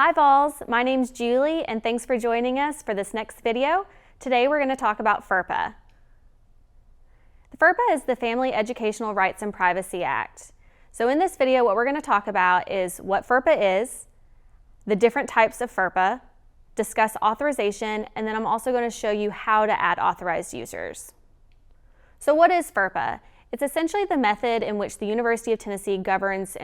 Hi Vols, my name's Julie and thanks for joining us for this next video. Today we're going to talk about FERPA. The FERPA is the Family Educational Rights and Privacy Act. So in this video what we're going to talk about is what FERPA is, the different types of FERPA, discuss authorization, and then I'm also going to show you how to add authorized users. So what is FERPA? It's essentially the method in which the University of Tennessee governs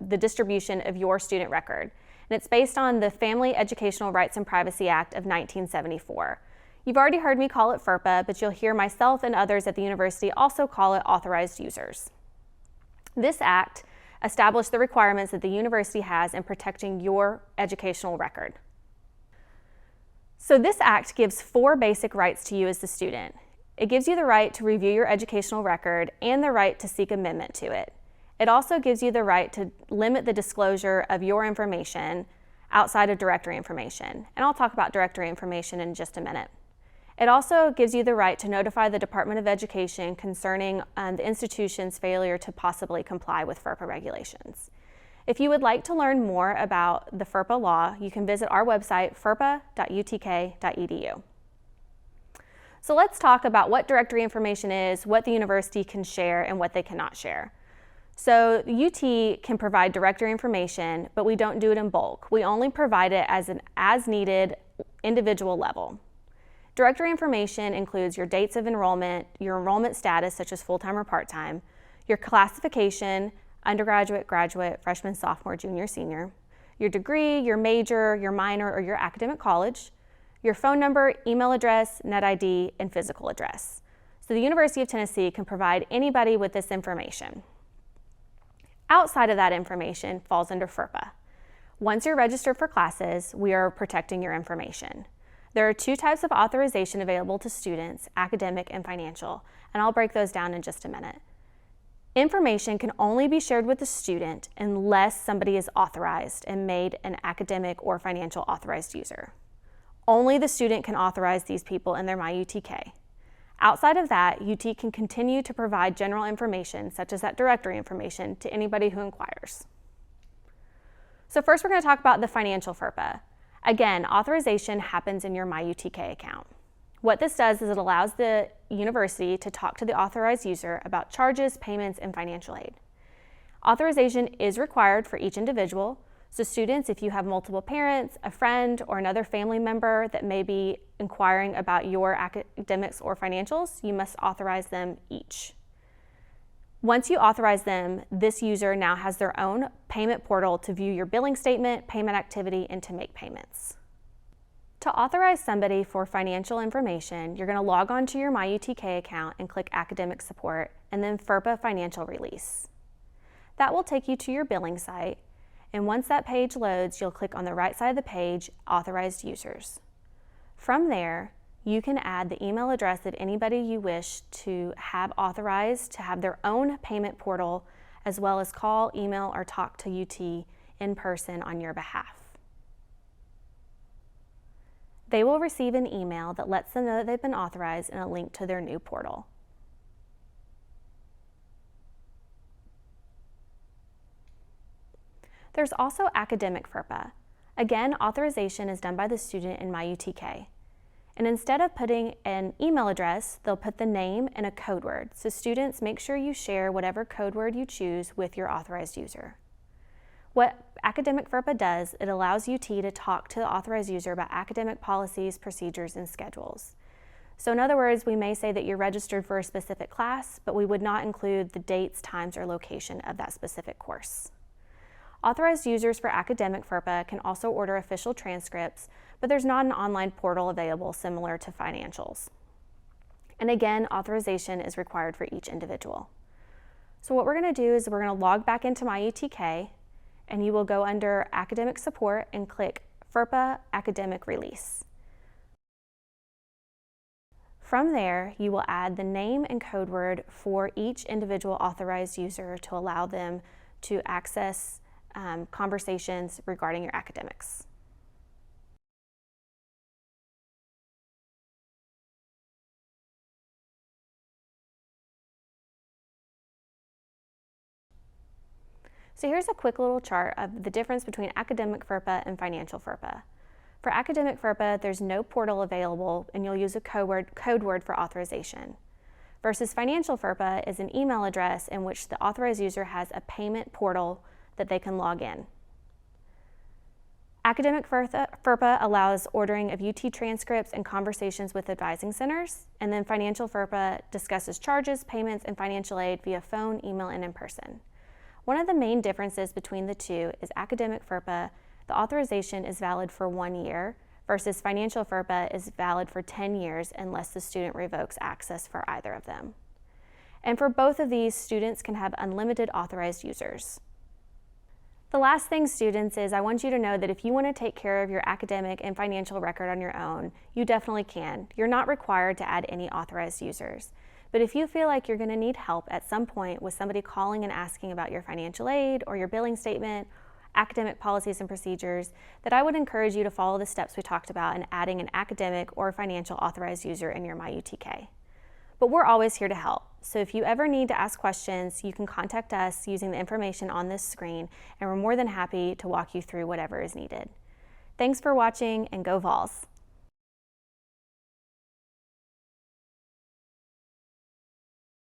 the distribution of your student record. And it's based on the Family Educational Rights and Privacy Act of 1974. You've already heard me call it FERPA, but you'll hear myself and others at the university also call it authorized users. This act established the requirements that the university has in protecting your educational record. So this act gives 4 basic rights to you as the student. It gives you the right to review your educational record and the right to seek amendment to it. It also gives you the right to limit the disclosure of your information outside of directory information. And I'll talk about directory information in just a minute. It also gives you the right to notify the Department of Education concerning the institution's failure to possibly comply with FERPA regulations. If you would like to learn more about the FERPA law, you can visit our website, ferpa.utk.edu. So let's talk about what directory information is, what the university can share, and what they cannot share. So UT can provide directory information, but we don't do it in bulk. We only provide it as an as-needed individual level. Directory information includes your dates of enrollment, your enrollment status, such as full-time or part-time, your classification, undergraduate, graduate, freshman, sophomore, junior, senior, your degree, your major, your minor, or your academic college, your phone number, email address, net ID, and physical address. So the University of Tennessee can provide anybody with this information. Outside of that information falls under FERPA. Once you're registered for classes, we are protecting your information. There are 2 types of authorization available to students, academic and financial, and I'll break those down in just a minute. Information can only be shared with the student unless somebody is authorized and made an academic or financial authorized user. Only the student can authorize these people in their MyUTK. Outside of that, UT can continue to provide general information, such as that directory information, to anybody who inquires. So first we're going to talk about the financial FERPA. Again, authorization happens in your MyUTK account. What this does is it allows the university to talk to the authorized user about charges, payments, and financial aid. Authorization is required for each individual. So students, if you have multiple parents, a friend, or another family member that may be inquiring about your academics or financials, you must authorize them each. Once you authorize them, this user now has their own payment portal to view your billing statement, payment activity, and to make payments. To authorize somebody for financial information, you're going to log on to your MyUTK account and click Academic Support, and then FERPA Financial Release. That will take you to your billing site. And once that page loads, you'll click on the right side of the page, Authorized Users. From there, you can add the email address of anybody you wish to have authorized to have their own payment portal, as well as call, email, or talk to UT in person on your behalf. They will receive an email that lets them know that they've been authorized and a link to their new portal. There's also academic FERPA. Again, authorization is done by the student in MyUTK. And instead of putting an email address, they'll put the name and a code word. So students, make sure you share whatever code word you choose with your authorized user. What academic FERPA does, it allows UT to talk to the authorized user about academic policies, procedures, and schedules. So in other words, we may say that you're registered for a specific class, but we would not include the dates, times, or location of that specific course. Authorized users for academic FERPA can also order official transcripts, but there's not an online portal available similar to financials. And again, authorization is required for each individual. So what we're going to do is we're going to log back into MyUTK, and you will go under Academic Support and click FERPA Academic Release. From there, you will add the name and code word for each individual authorized user to allow them to access conversations regarding your academics. So here's a quick little chart of the difference between academic FERPA and financial FERPA. For academic FERPA, there's no portal available and you'll use a code word for authorization. Versus financial FERPA is an email address in which the authorized user has a payment portal that they can log in. Academic FERPA allows ordering of UT transcripts and conversations with advising centers, and then financial FERPA discusses charges, payments, and financial aid via phone, email, and in person. One of the main differences between the two is academic FERPA, the authorization is valid for 1 year, versus financial FERPA is valid for 10 years unless the student revokes access for either of them. And for both of these, students can have unlimited authorized users. The last thing, students, is I want you to know that if you want to take care of your academic and financial record on your own, you definitely can. You're not required to add any authorized users. But if you feel like you're going to need help at some point with somebody calling and asking about your financial aid or your billing statement, academic policies and procedures, that I would encourage you to follow the steps we talked about in adding an academic or financial authorized user in your MyUTK. But we're always here to help. So if you ever need to ask questions, you can contact us using the information on this screen, and we're more than happy to walk you through whatever is needed. Thanks for watching, and go Vols!